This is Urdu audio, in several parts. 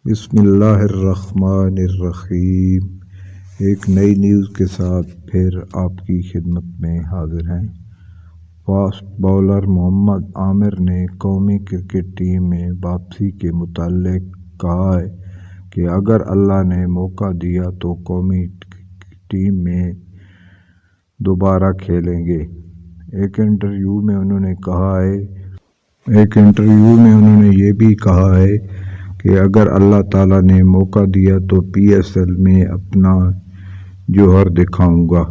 بسم اللہ الرحمن الرحیم۔ ایک نئی نیوز کے ساتھ پھر آپ کی خدمت میں حاضر ہیں۔ فاسٹ باؤلر محمد عامر نے قومی کرکٹ ٹیم میں واپسی کے متعلق کہا ہے کہ اگر اللہ نے موقع دیا تو قومی ٹیم میں دوبارہ کھیلیں گے۔ ایک انٹرویو میں انہوں نے یہ بھی کہا ہے کہ اگر اللہ تعالیٰ نے موقع دیا تو PSL میں اپنا جوہر دکھاؤں گا،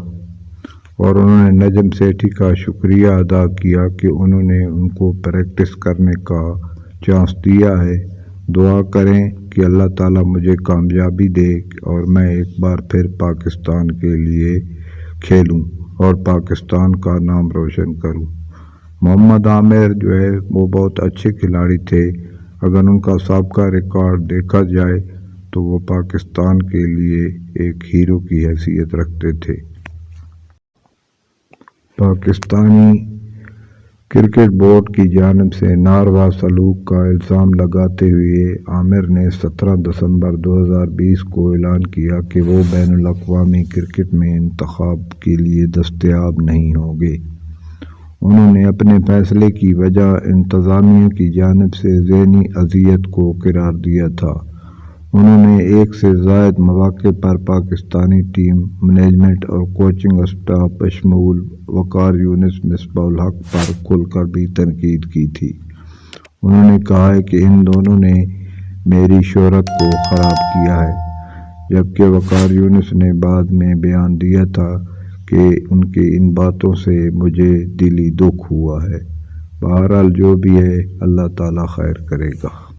اور انہوں نے نجم سیٹھی کا شکریہ ادا کیا کہ انہوں نے ان کو پریکٹس کرنے کا چانس دیا ہے۔ دعا کریں کہ اللہ تعالیٰ مجھے کامیابی دے اور میں ایک بار پھر پاکستان کے لیے کھیلوں اور پاکستان کا نام روشن کروں۔ محمد عامر وہ بہت اچھے کھلاڑی تھے۔ اگر ان کا سابقہ ریکارڈ دیکھا جائے تو وہ پاکستان کے لیے ایک ہیرو کی حیثیت رکھتے تھے۔ پاکستانی کرکٹ بورڈ کی جانب سے ناروا سلوک کا الزام لگاتے ہوئے عامر نے 17 دسمبر 2020 کو اعلان کیا کہ وہ بین الاقوامی کرکٹ میں انتخاب کے لیے دستیاب نہیں ہوں گے۔ انہوں نے اپنے فیصلے کی وجہ انتظامیہ کی جانب سے ذہنی اذیت کو قرار دیا تھا۔ انہوں نے ایک سے زائد مواقع پر پاکستانی ٹیم مینجمنٹ اور کوچنگ اسٹاف بشمول وقار یونس، مصباح الحق پر کھل کر بھی تنقید کی تھی۔ انہوں نے کہا ہے کہ ان دونوں نے میری شہرت کو خراب کیا ہے، جبکہ وقار یونس نے بعد میں بیان دیا تھا کہ ان کی ان باتوں سے مجھے دلی دکھ ہوا ہے۔ بہرحال جو بھی ہے، اللہ تعالیٰ خیر کرے گا۔